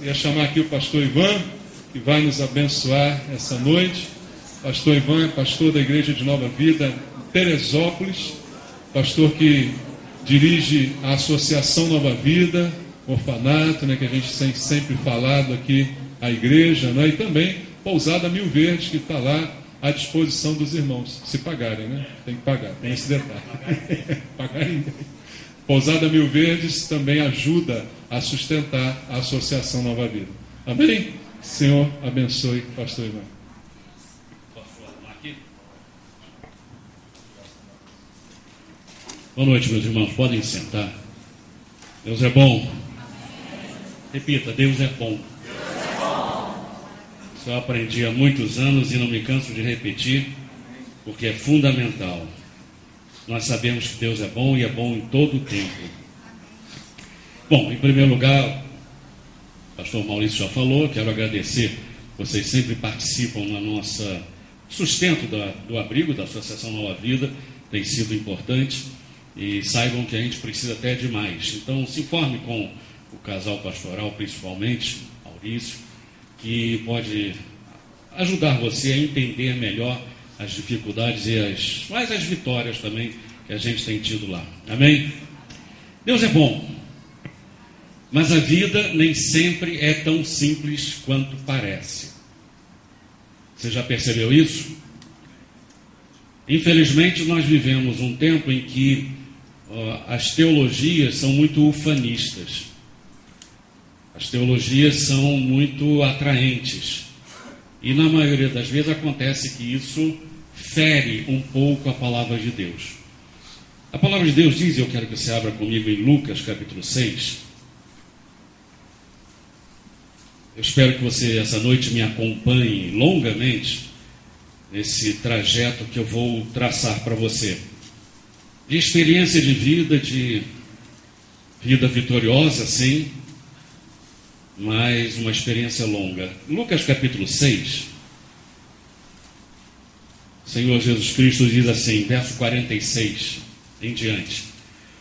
Ia chamar aqui o pastor Ivan, que vai nos abençoar essa noite. Pastor Ivan é pastor da Igreja de Nova Vida em Teresópolis, pastor que dirige a Associação Nova Vida, orfanato, que a gente tem sempre falado aqui, a igreja, e também Pousada Mil Verdes, que está lá à disposição dos irmãos, se pagarem, tem que pagar, tem esse detalhe. Pagarem. Pousada Mil Verdes também ajuda a sustentar a Associação Nova Vida. Amém? Senhor, abençoe o pastor Ivan. Boa noite, meus irmãos. Podem sentar. Deus é bom. Repita, Deus é bom. Isso eu aprendi há muitos anos e não me canso de repetir, porque é fundamental. Nós sabemos que Deus é bom e é bom em todo o tempo. Bom, em primeiro lugar, o pastor Maurício já falou, quero agradecer. Vocês sempre participam na nossa sustento do abrigo da Associação Nova Vida, tem sido importante. E saibam que a gente precisa até de mais. Então, se informe com o casal pastoral, principalmente, Maurício, que pode ajudar você a entender melhor as dificuldades e as vitórias também que a gente tem tido lá. Amém? Deus é bom, mas a vida nem sempre é tão simples quanto parece. Você já percebeu isso? Infelizmente, nós vivemos um tempo em que as teologias são muito ufanistas. As teologias são muito atraentes. E na maioria das vezes acontece que isso fere um pouco a palavra de Deus. A palavra de Deus diz, e eu quero que você abra comigo em Lucas capítulo 6. Eu espero que você essa noite me acompanhe longamente nesse trajeto que eu vou traçar para você. De experiência de vida vitoriosa, sim, mas uma experiência longa. Lucas capítulo 6, o Senhor Jesus Cristo diz assim, verso 46 em diante: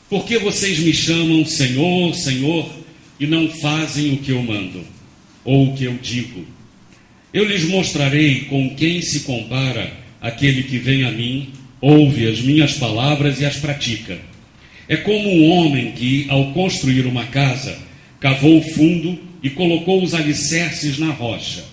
por que vocês me chamam Senhor, Senhor, e não fazem o que eu mando, ou o que eu digo? Eu lhes mostrarei com quem se compara aquele que vem a mim, ouve as minhas palavras e as pratica. É como um homem que, ao construir uma casa, cavou fundo e colocou os alicerces na rocha.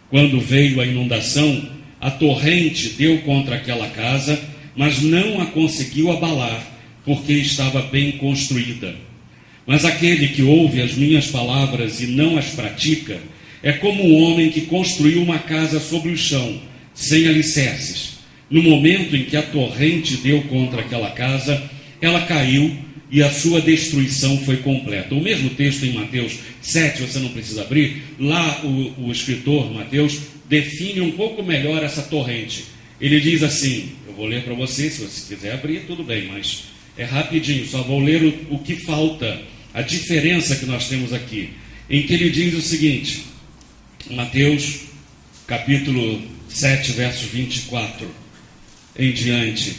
Quando veio a inundação, a torrente deu contra aquela casa, mas não a conseguiu abalar, porque estava bem construída. Mas aquele que ouve as minhas palavras e não as pratica, é como um homem que construiu uma casa sobre o chão, sem alicerces. No momento em que a torrente deu contra aquela casa, ela caiu e a sua destruição foi completa. O mesmo texto em Mateus 7, você não precisa abrir, lá o escritor Mateus define um pouco melhor essa torrente. Ele diz assim, eu vou ler para você, se você quiser abrir, tudo bem, mas é rapidinho, só vou ler o que falta, a diferença que nós temos aqui, em que ele diz o seguinte, Mateus capítulo 7, verso 24 em diante.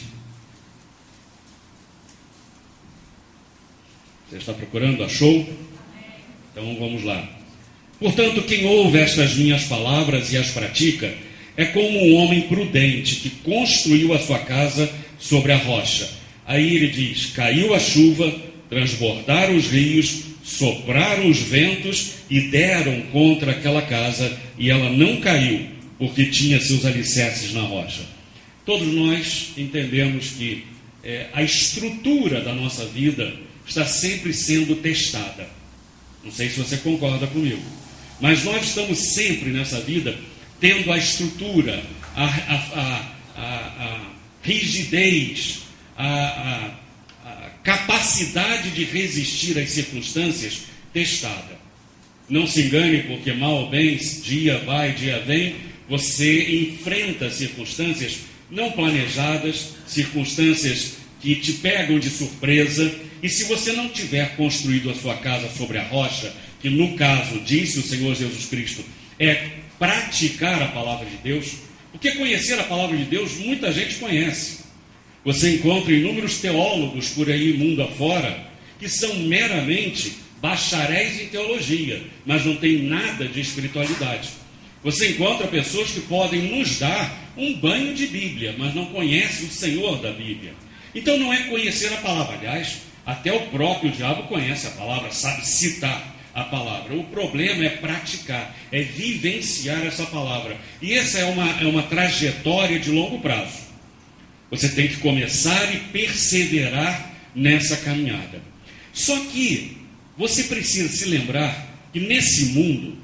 Você está procurando? Achou? Então vamos lá. Portanto, quem ouve estas minhas palavras e as pratica, é como um homem prudente que construiu a sua casa sobre a rocha. Aí ele diz, caiu a chuva, transbordaram os rios, sopraram os ventos e deram contra aquela casa, e ela não caiu, porque tinha seus alicerces na rocha. Todos nós entendemos que a estrutura da nossa vida está sempre sendo testada. Não sei se você concorda comigo, mas nós estamos sempre nessa vida tendo a estrutura, a rigidez, a capacidade de resistir às circunstâncias testada. Não se engane, porque mal ou bem, dia vai, dia vem, você enfrenta circunstâncias não planejadas, circunstâncias que te pegam de surpresa, e se você não tiver construído a sua casa sobre a rocha, que no caso, disse o Senhor Jesus Cristo, é praticar a palavra de Deus, porque conhecer a palavra de Deus muita gente conhece. Você encontra inúmeros teólogos por aí, mundo afora, que são meramente bacharéis em teologia, mas não tem nada de espiritualidade. Você encontra pessoas que podem nos dar um banho de Bíblia, mas não conhecem o Senhor da Bíblia. Então não é conhecer a palavra. Aliás, até o próprio diabo conhece a palavra, sabe citar a palavra. O problema é praticar, é vivenciar essa palavra. E essa é uma trajetória de longo prazo. Você tem que começar e perseverar nessa caminhada. Só que você precisa se lembrar que nesse mundo,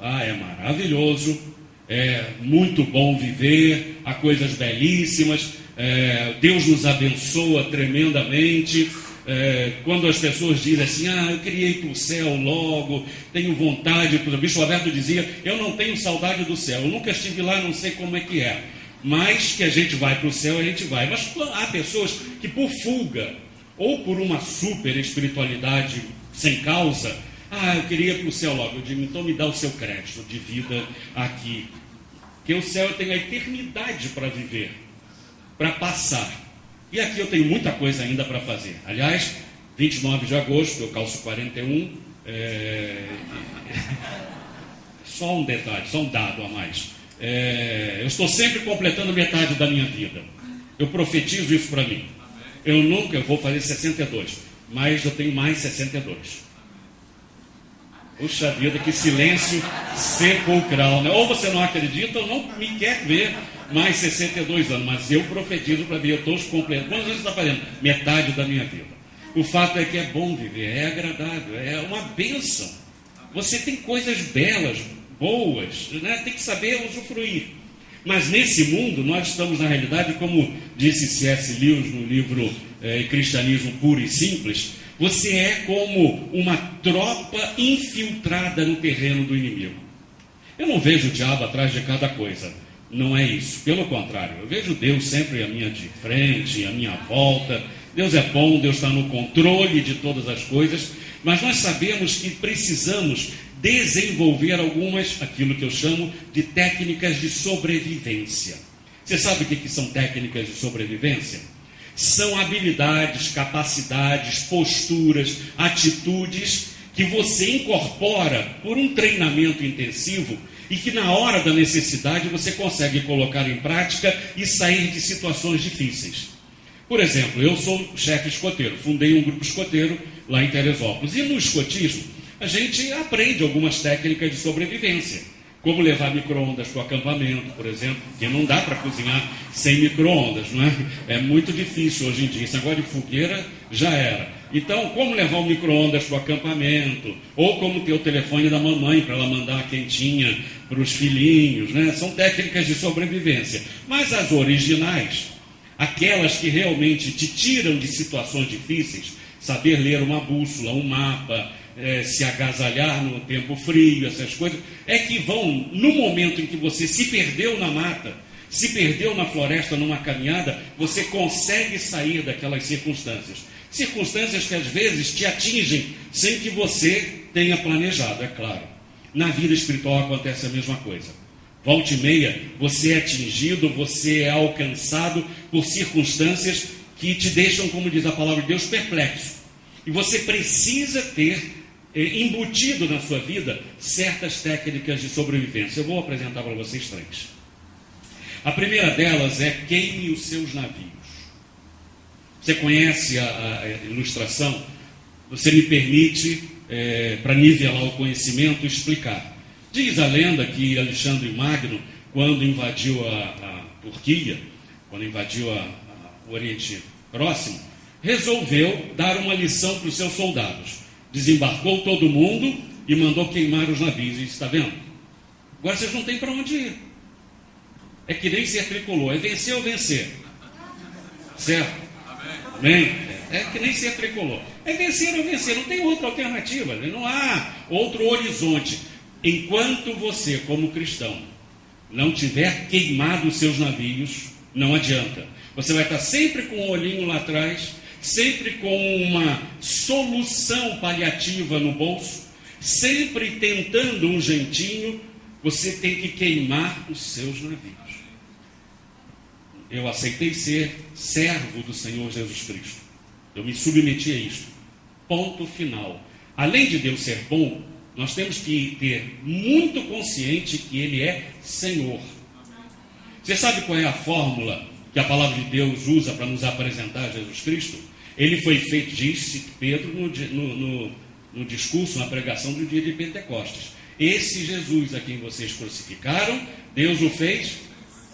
é maravilhoso, é muito bom viver, há coisas belíssimas, Deus nos abençoa tremendamente. Quando as pessoas dizem assim, eu queria ir para o céu logo, tenho vontade, o Bispo Alberto dizia, eu não tenho saudade do céu, eu nunca estive lá, não sei como é que é, mas que a gente vai para o céu, a gente vai. Mas há pessoas que por fuga, ou por uma super espiritualidade sem causa, eu queria ir para o céu logo. Eu digo, então me dá o seu crédito de vida aqui, porque o céu eu tenho a eternidade para viver, para passar. E aqui eu tenho muita coisa ainda para fazer. Aliás, 29 de agosto, eu calço 41. Só um detalhe, só um dado a mais. Eu estou sempre completando metade da minha vida. Eu profetizo isso para mim. Eu vou fazer 62, mas eu tenho mais 62. Puxa vida, que silêncio sepulcral, né? Ou você não acredita ou não me quer ver mais 62 anos, mas eu profetizo para mim, eu estou completo. Quantos anos você está fazendo? Metade da minha vida. O fato é que é bom viver, é agradável, é uma bênção. Você tem coisas belas, boas, né? Tem que saber usufruir. Mas nesse mundo, nós estamos na realidade, como disse C.S. Lewis no livro Cristianismo Puro e Simples, você é como uma tropa infiltrada no terreno do inimigo. Eu não vejo o diabo atrás de cada coisa. Não é isso. Pelo contrário, eu vejo Deus sempre à minha de frente, à minha volta. Deus é bom, Deus está no controle de todas as coisas. Mas nós sabemos que precisamos desenvolver aquilo que eu chamo de técnicas de sobrevivência. Você sabe o que são técnicas de sobrevivência? São habilidades, capacidades, posturas, atitudes que você incorpora por um treinamento intensivo e que na hora da necessidade você consegue colocar em prática e sair de situações difíceis. Por exemplo, eu sou chefe escoteiro, fundei um grupo escoteiro lá em Teresópolis. E no escotismo, a gente aprende algumas técnicas de sobrevivência. Como levar micro-ondas para o acampamento, por exemplo, porque não dá para cozinhar sem micro-ondas, não é? É muito difícil hoje em dia. Esse negócio de fogueira já era. Então, como levar o micro-ondas para o acampamento, ou como ter o telefone da mamãe para ela mandar a quentinha para os filhinhos, né? São técnicas de sobrevivência. Mas as originais, aquelas que realmente te tiram de situações difíceis, saber ler uma bússola, um mapa, se agasalhar no tempo frio, essas coisas, é que vão, no momento em que você se perdeu na mata, se perdeu na floresta, numa caminhada, você consegue sair daquelas circunstâncias. Circunstâncias que às vezes te atingem sem que você tenha planejado, é claro. Na vida espiritual acontece a mesma coisa. Volta e meia, você é atingido, você é alcançado por circunstâncias que te deixam, como diz a palavra de Deus, perplexo. E você precisa ter embutido na sua vida certas técnicas de sobrevivência. Eu vou apresentar para vocês três. A primeira delas é queime os seus navios. Você conhece a ilustração? Você me permite, para nivelar o conhecimento, explicar. Diz a lenda que Alexandre Magno, quando invadiu a Turquia, quando invadiu o Oriente Próximo, resolveu dar uma lição para os seus soldados. Desembarcou todo mundo e mandou queimar os navios. E está vendo? Agora vocês não têm para onde ir. É que nem ser tricolor. É vencer ou vencer. Certo? Amém? É que nem ser tricolor. É vencer ou vencer. Não tem outra alternativa. Não há outro horizonte. Enquanto você, como cristão, não tiver queimado os seus navios, não adianta. Você vai estar sempre com o olhinho lá atrás, sempre com uma solução paliativa no bolso, sempre tentando um jeitinho. Você tem que queimar os seus navios. Eu aceitei ser servo do Senhor Jesus Cristo. Eu me submeti a isto. Ponto final. Além de Deus ser bom, nós temos que ter muito consciente que Ele é Senhor. Você sabe qual é a fórmula que a palavra de Deus usa para nos apresentar Jesus Cristo? Ele foi feito, disse Pedro no discurso, na pregação do dia de Pentecostes. Esse Jesus a quem vocês crucificaram, Deus o fez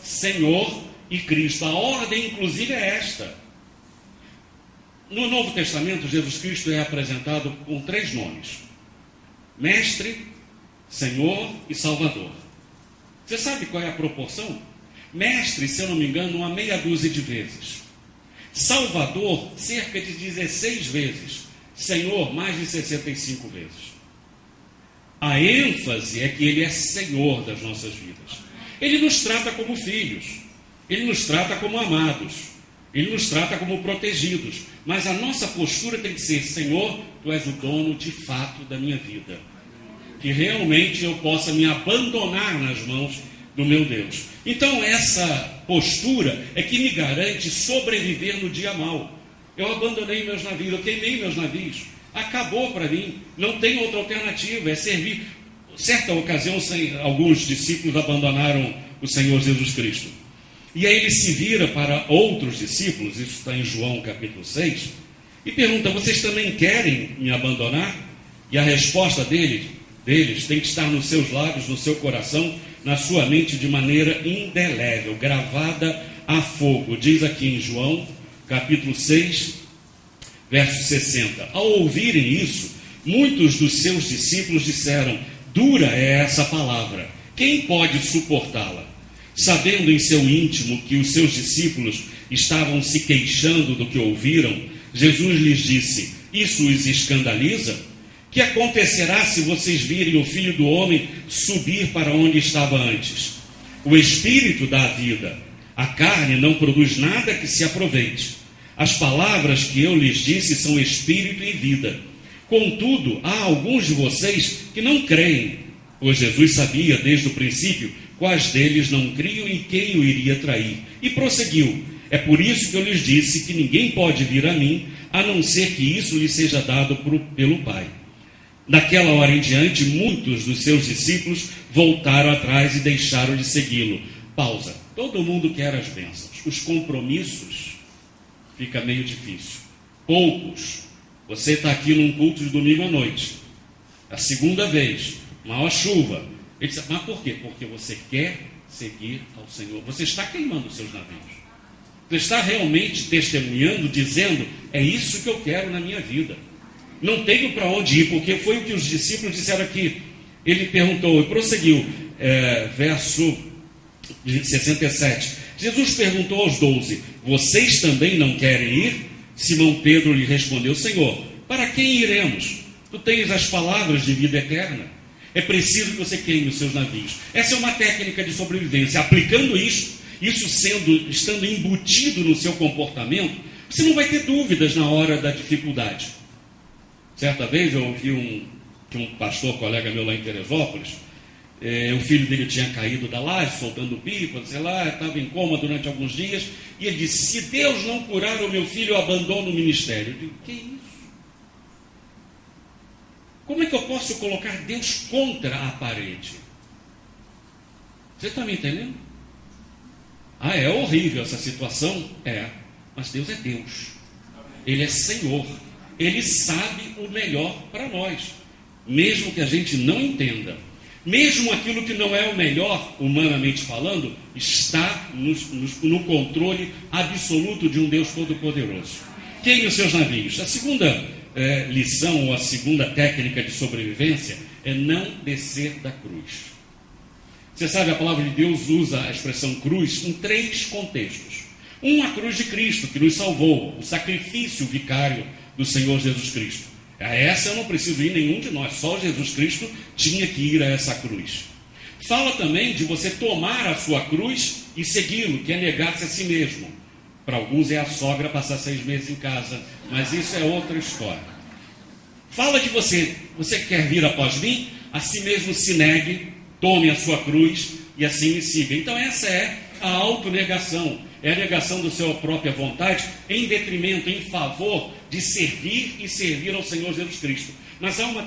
Senhor e Cristo. A ordem, inclusive, é esta. No Novo Testamento, Jesus Cristo é apresentado com 3 nomes: Mestre, Senhor e Salvador. Você sabe qual é a proporção? Mestre, se eu não me engano, uma meia dúzia de vezes. Salvador, cerca de 16 vezes. Senhor, mais de 65 vezes. A ênfase é que Ele é Senhor das nossas vidas. Ele nos trata como filhos. Ele nos trata como amados. Ele nos trata como protegidos. Mas a nossa postura tem que ser: Senhor, Tu és o dono de fato da minha vida. Que realmente eu possa me abandonar nas mãos do meu Deus. Então essa postura é que me garante sobreviver no dia mau. Eu abandonei meus navios, eu queimei meus navios. Acabou para mim, não tem outra alternativa, é servir. Certa ocasião, alguns discípulos abandonaram o Senhor Jesus Cristo. E aí ele se vira para outros discípulos, isso está em João capítulo 6, e pergunta: vocês também querem me abandonar? E a resposta deles tem que estar nos seus lábios, no seu coração, na sua mente de maneira indelével, gravada a fogo. Diz aqui em João capítulo 6, verso 60. Ao ouvirem isso, muitos dos seus discípulos disseram: dura é essa palavra, quem pode suportá-la? Sabendo em seu íntimo que os seus discípulos estavam se queixando do que ouviram, Jesus lhes disse: isso os escandaliza? Que acontecerá se vocês virem o Filho do Homem subir para onde estava antes? O Espírito dá a vida, a carne não produz nada que se aproveite. As palavras que eu lhes disse são Espírito e vida. Contudo, há alguns de vocês que não creem, pois Jesus sabia desde o princípio quais deles não criam e quem o iria trair. E prosseguiu: é por isso que eu lhes disse que ninguém pode vir a mim, a não ser que isso lhe seja dado pelo Pai. Daquela hora em diante, muitos dos seus discípulos voltaram atrás e deixaram de segui-lo. Pausa. Todo mundo quer as bênçãos. Os compromissos fica meio difícil. Poucos. Você está aqui num culto de domingo à noite. A segunda vez, maior chuva. Ele diz: mas por quê? Porque você quer seguir ao Senhor. Você está queimando os seus navios. Você está realmente testemunhando, dizendo: é isso que eu quero na minha vida. Não tenho para onde ir, porque foi o que os discípulos disseram aqui. Ele perguntou e prosseguiu, verso 67. Jesus perguntou aos 12: vocês também não querem ir? Simão Pedro lhe respondeu: Senhor, para quem iremos? Tu tens as palavras de vida eterna. É preciso que você queime os seus navios. Essa é uma técnica de sobrevivência. Aplicando isso estando embutido no seu comportamento, você não vai ter dúvidas na hora da dificuldade. Certa vez eu ouvi um pastor, colega meu lá em Teresópolis, o filho dele tinha caído da laje, soltando pipa, sei lá, estava em coma durante alguns dias, e ele disse: se Deus não curar o meu filho, eu abandono o ministério. Eu digo: que isso? Como é que eu posso colocar Deus contra a parede? Você está me entendendo? Ah, é horrível essa situação? É, mas Deus é Deus. Ele é Senhor. Ele sabe o melhor para nós, mesmo que a gente não entenda. Mesmo aquilo que não é o melhor, humanamente falando, está no controle absoluto de um Deus Todo-Poderoso. Queime os seus navios. A segunda lição, ou a segunda técnica de sobrevivência, é não descer da cruz. Você sabe, a palavra de Deus usa a expressão cruz em 3 contextos. A cruz de Cristo, que nos salvou, o sacrifício vicário do Senhor Jesus Cristo. A essa eu não preciso ir nenhum de nós, só Jesus Cristo tinha que ir a essa cruz. Fala também de você tomar a sua cruz e segui-lo, que é negar-se a si mesmo. Para alguns é a sogra passar 6 meses em casa, mas isso é outra história. Fala de você quer vir após mim? A si mesmo se negue, tome a sua cruz e assim me siga. Então essa é a autonegação. É a negação da sua própria vontade em detrimento, em favor de servir e servir ao Senhor Jesus Cristo. Mas há uma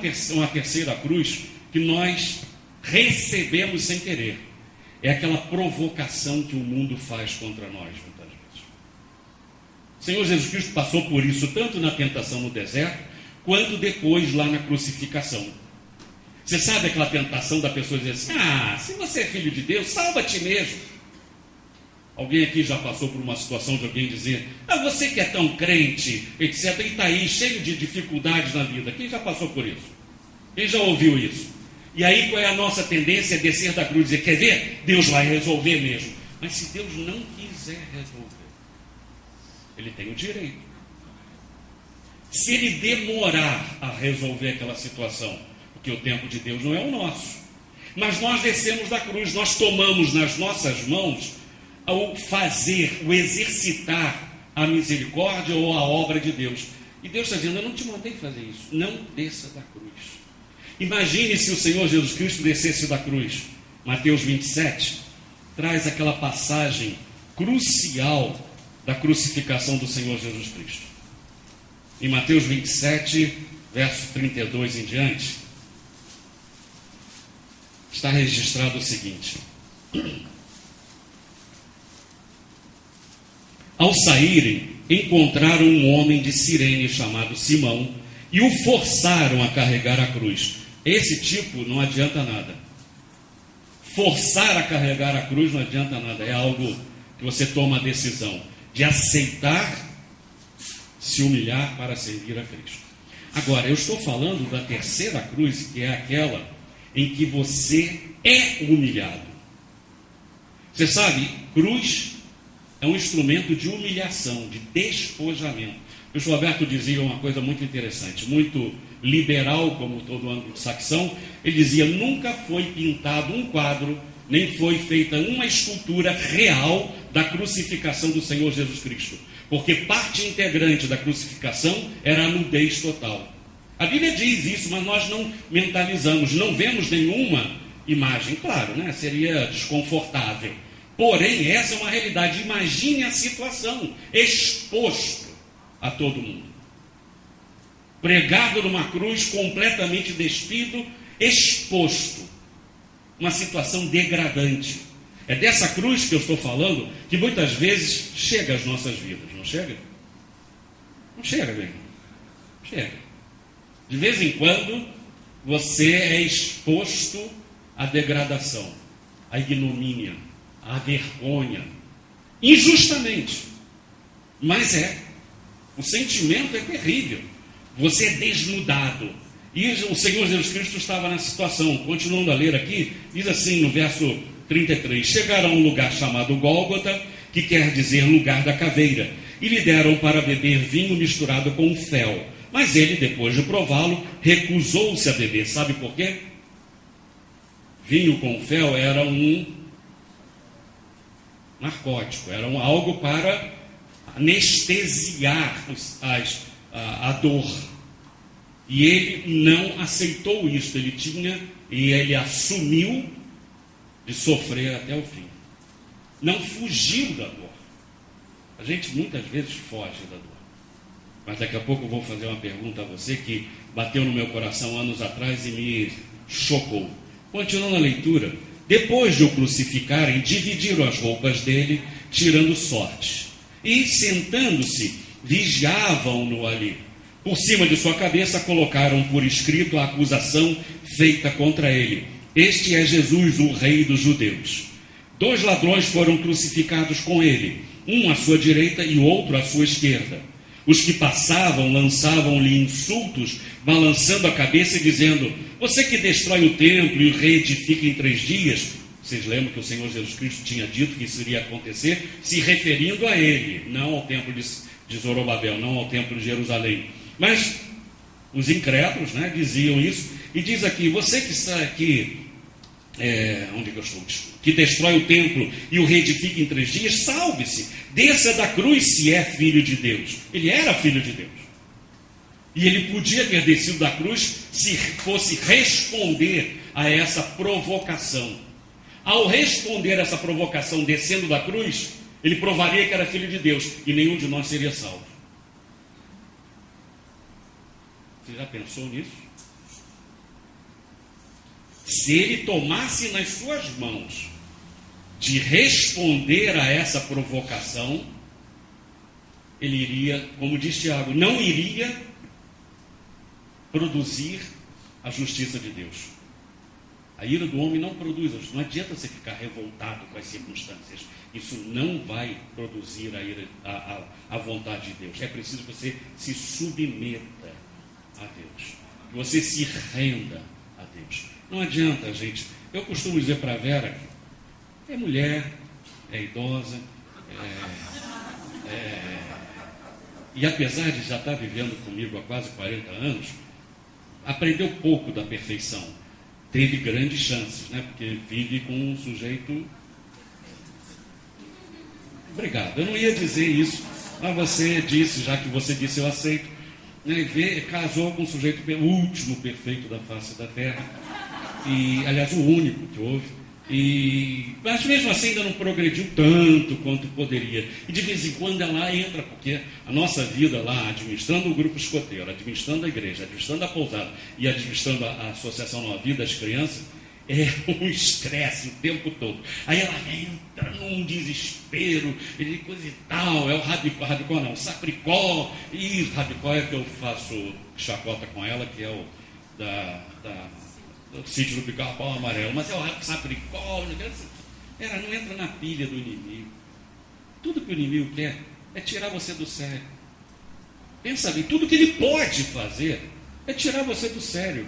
terceira cruz que nós recebemos sem querer. É aquela provocação que o mundo faz contra nós, muitas vezes. O Senhor Jesus Cristo passou por isso tanto na tentação no deserto, quanto depois lá na crucificação. Você sabe aquela tentação da pessoa dizer assim: se você é filho de Deus, salva a ti mesmo. Alguém aqui já passou por uma situação de alguém dizer: você que é tão crente, etc., e está aí cheio de dificuldades na vida. Quem já passou por isso? Quem já ouviu isso? E aí qual é a nossa tendência? É descer da cruz e dizer: quer ver? Deus vai resolver mesmo. Mas se Deus não quiser resolver, Ele tem o direito. Se Ele demorar a resolver aquela situação, porque o tempo de Deus não é o nosso, mas nós descemos da cruz, nós tomamos nas nossas mãos o fazer, o exercitar a misericórdia ou a obra de Deus. E Deus está dizendo: eu não te mandei fazer isso, não desça da cruz. Imagine se o Senhor Jesus Cristo descesse da cruz. Mateus 27 traz aquela passagem crucial da crucificação do Senhor Jesus Cristo. Em Mateus 27, verso 32 em diante, está registrado o seguinte: ao saírem, encontraram um homem de Cirene chamado Simão e o forçaram a carregar a cruz. Esse tipo não adianta nada. Forçar a carregar a cruz não adianta nada. É algo que você toma a decisão de aceitar se humilhar para servir a Cristo. Agora, eu estou falando da terceira cruz, que é aquela em que você é humilhado. Você sabe, cruz é um instrumento de humilhação, de despojamento. O João Alberto dizia uma coisa muito interessante, muito liberal, como todo anglo-saxão. Ele dizia: nunca foi pintado um quadro, nem foi feita uma escultura real da crucificação do Senhor Jesus Cristo, porque parte integrante da crucificação era a nudez total. A Bíblia diz isso, mas nós não mentalizamos, não vemos nenhuma imagem. Claro, né? Seria desconfortável. Porém, essa é uma realidade. Imagine a situação, exposto a todo mundo, pregado numa cruz, completamente despido, exposto. Uma situação degradante. É dessa cruz que eu estou falando, que muitas vezes chega às nossas vidas, não chega? Não chega, bem. Chega. De vez em quando, você é exposto à degradação, à ignomínia, à vergonha, injustamente. Mas o sentimento é terrível. Você é desnudado. E o Senhor Jesus Cristo estava nessa situação. Continuando a ler aqui, diz assim no verso 33: chegaram a um lugar chamado Gólgota, que quer dizer lugar da caveira, e lhe deram para beber vinho misturado com fel. Mas ele, depois de prová-lo, recusou-se a beber. Sabe por quê? Vinho com fel era um narcótico, era algo para anestesiar a dor. E ele não aceitou isso. Ele assumiu de sofrer até o fim. Não fugiu da dor. A gente muitas vezes foge da dor. Mas daqui a pouco eu vou fazer uma pergunta a você que bateu no meu coração anos atrás e me chocou. Continuando a leitura: depois de o crucificarem, dividiram as roupas dele, tirando sortes. E, sentando-se, vigiavam-no ali. Por cima de sua cabeça colocaram por escrito a acusação feita contra ele: este é Jesus, o rei dos judeus. 2 ladrões foram crucificados com ele, um à sua direita e outro à sua esquerda. Os que passavam lançavam-lhe insultos, balançando a cabeça e dizendo: você que destrói o templo e o reedifica em 3 dias. Vocês lembram que o Senhor Jesus Cristo tinha dito que isso iria acontecer, se referindo a ele, não ao templo de Zorobabel, não ao templo de Jerusalém. Mas os incrédulos, né, diziam isso. E diz aqui: você que está aqui, onde que eu estou? Que destrói o templo e o reedifica em 3 dias, salve-se, desça da cruz se é filho de Deus. Ele era filho de Deus. E ele podia ter descido da cruz se fosse responder a essa provocação. Ao responder a essa provocação descendo da cruz, ele provaria que era filho de Deus e nenhum de nós seria salvo. Você já pensou nisso? Se ele tomasse nas suas mãos de responder a essa provocação, ele iria, como diz Tiago, não iria produzir a justiça de Deus. A ira do homem não produz, não adianta você ficar revoltado com as circunstâncias. Isso não vai produzir a vontade de Deus. É preciso que você se submeta a Deus, que você se renda a Deus. Não adianta, gente. Eu costumo dizer para a Vera, é mulher, é idosa, e apesar de já estar vivendo comigo há quase 40 anos, aprendeu pouco da perfeição. Teve grandes chances, né? Porque vive com um sujeito... Obrigado. Eu não ia dizer isso, mas você disse, já que você disse, eu aceito. Né? Casou com um sujeito, o último perfeito da face da terra. E, aliás, o único que houve. Mas mesmo assim ainda não progrediu tanto quanto poderia. E de vez em quando ela entra, porque a nossa vida lá, administrando o grupo escoteiro, administrando a igreja, administrando a pousada e administrando a Associação Nova Vida das crianças, é um estresse o tempo todo. Aí ela entra num desespero, e coisa e tal, é o rabicó não, sapricó, e rabicó é que eu faço chacota com ela, que é o do sítio do Pica-Pau Amarelo, mas é o sapricó, não entra na pilha do inimigo. Tudo que o inimigo quer é tirar você do sério. Pensa bem, tudo que ele pode fazer é tirar você do sério,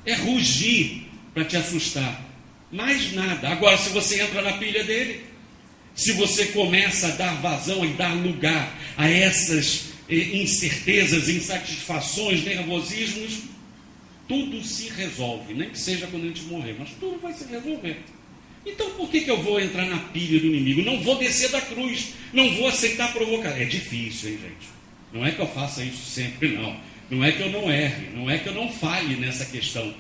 é rugir para te assustar, mais nada. Agora, se você entra na pilha dele, se você começa a dar vazão e dar lugar a essas incertezas, insatisfações, nervosismos, tudo se resolve, nem que seja quando a gente morrer, mas tudo vai se resolver. Então por que eu vou entrar na pilha do inimigo? Não vou descer da cruz, não vou aceitar provocar. É difícil, hein, gente? Não é que eu faça isso sempre, não. Não é que eu não erre, não é que eu não falhe nessa questão.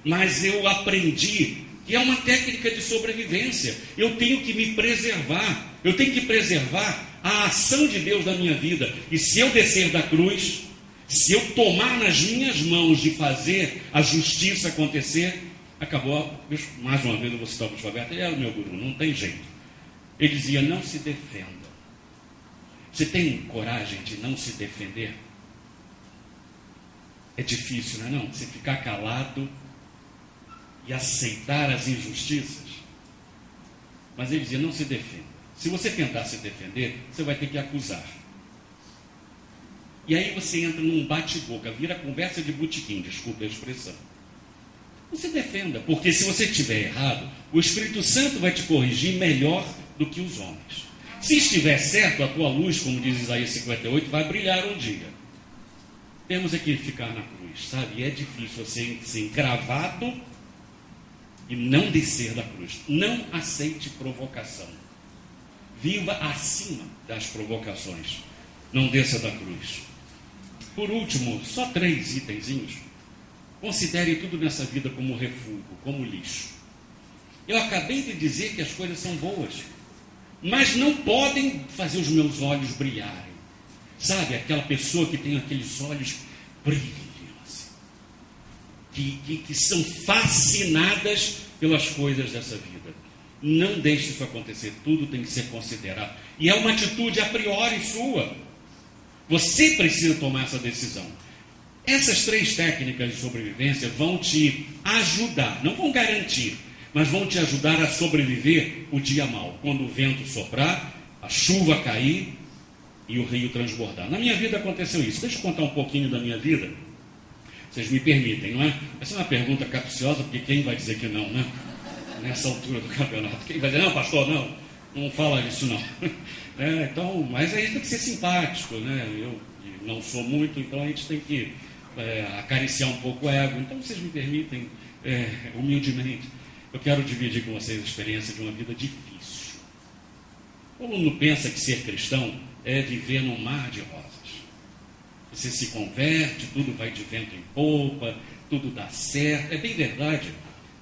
Mas eu aprendi que é uma técnica de sobrevivência. Eu tenho que me preservar, eu tenho que preservar a ação de Deus na minha vida. E se eu descer da cruz, se eu tomar nas minhas mãos de fazer a justiça acontecer, acabou. Mais uma vez eu vou citar o Bispo Alberto, ele era o meu guru, não tem jeito. Ele dizia, não se defenda. Você tem coragem de não se defender? É difícil, não é não? Você ficar calado e aceitar as injustiças. Mas ele dizia, não se defenda. Se você tentar se defender, você vai ter que acusar. E aí você entra num bate-boca, vira conversa de botequim, desculpa a expressão. Não se defenda, porque se você estiver errado, o Espírito Santo vai te corrigir melhor do que os homens. Se estiver certo, a tua luz, como diz Isaías 58, vai brilhar um dia. Temos é que ficar na cruz, sabe? E é difícil você ser encravado e não descer da cruz. Não aceite provocação. Viva acima das provocações. Não desça da cruz. Por último, só 3 itenzinhos. Considere tudo nessa vida como refúgio, como lixo. Eu acabei de dizer que as coisas são boas, mas não podem fazer os meus olhos brilharem. Sabe, aquela pessoa que tem aqueles olhos brilhantes, que são fascinadas pelas coisas dessa vida. Não deixe isso acontecer, tudo tem que ser considerado. E é uma atitude a priori sua. Você precisa tomar essa decisão. Essas 3 técnicas de sobrevivência vão te ajudar, não vão garantir, mas vão te ajudar a sobreviver o dia mau. Quando o vento soprar, a chuva cair e o rio transbordar. Na minha vida aconteceu isso. Deixa eu contar um pouquinho da minha vida. Vocês me permitem, não é? Essa é uma pergunta capciosa, porque quem vai dizer que não, né? Nessa altura do campeonato. Quem vai dizer, não, pastor, não fala isso não. Então, mas aí tem que ser simpático, né? Eu não sou muito, então a gente tem que acariciar um pouco o ego. Então, vocês me permitem, humildemente, eu quero dividir com vocês a experiência de uma vida difícil. O aluno pensa que ser cristão é viver num mar de rosas. Você se converte, tudo vai de vento em popa, tudo dá certo. É bem verdade.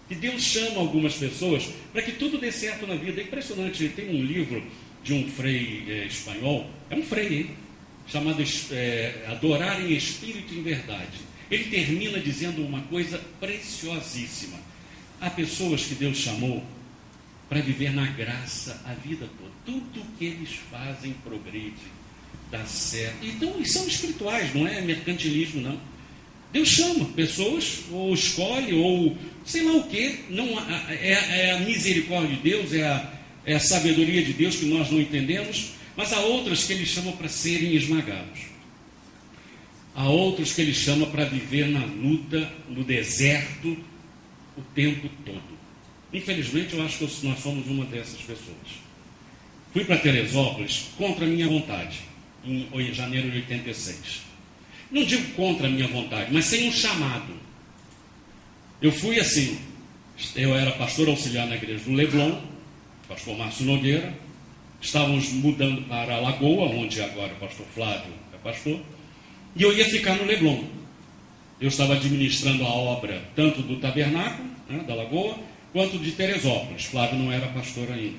E Deus chama algumas pessoas para que tudo dê certo na vida. É impressionante. Tem um livro de um frei espanhol, é um frei, hein? Chamado Adorar em Espírito e em Verdade. ele termina dizendo uma coisa preciosíssima. Há pessoas que Deus chamou para viver na graça a vida toda. Tudo que eles fazem progride, dá certo. Então, eles são espirituais, não é mercantilismo, não. Deus chama pessoas, ou escolhe, ou sei lá o quê. Não, é a misericórdia de Deus, é a sabedoria de Deus que nós não entendemos, mas há outras que Ele chama para serem esmagados. Há outros que Ele chama para viver na luta, no deserto, o tempo todo. Infelizmente, eu acho que nós somos uma dessas pessoas. Fui para Teresópolis contra a minha vontade, em janeiro de 86. Não digo contra a minha vontade, mas sem um chamado. Eu fui assim, eu era pastor auxiliar na igreja do Leblon, pastor Márcio Nogueira, estávamos mudando para a Lagoa, onde agora o pastor Flávio é pastor, e eu ia ficar no Leblon. Eu estava administrando a obra tanto do tabernáculo, né, da Lagoa, quanto de Teresópolis. Flávio não era pastor ainda.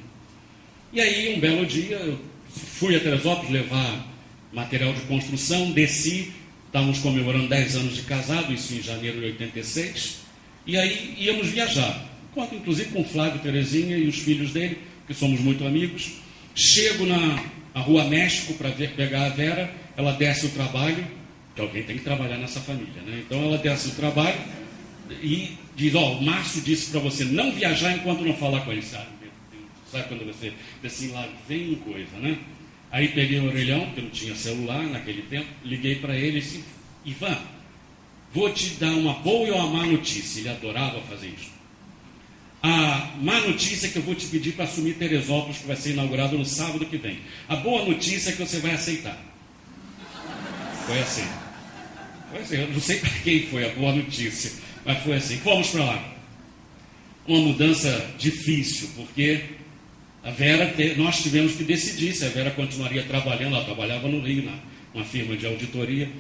E aí, um belo dia, eu fui a Teresópolis levar material de construção, desci, estávamos comemorando 10 anos de casado, isso em janeiro de 86, e aí íamos viajar, inclusive com Flávio, Terezinha e os filhos dele, que somos muito amigos. Chego na Rua México para pegar a Vera, ela desce o trabalho, que alguém tem que trabalhar nessa família, né? Então ela desce o trabalho e diz, o Márcio disse para você não viajar enquanto não falar com ele. Sabe quando você, assim, lá vem coisa, né? Aí peguei o orelhão, porque não tinha celular naquele tempo, liguei para ele e disse, Ivan, vou te dar uma boa e uma má notícia. Ele adorava fazer isso. A má notícia é que eu vou te pedir para assumir Teresópolis, que vai ser inaugurado no sábado que vem. A boa notícia é que você vai aceitar. Foi assim. Eu não sei para quem foi a boa notícia, mas foi assim. Fomos para lá. Uma mudança difícil, porque a Vera, nós tivemos que decidir se a Vera continuaria trabalhando. Ela trabalhava no Rio, numa firma de auditoria.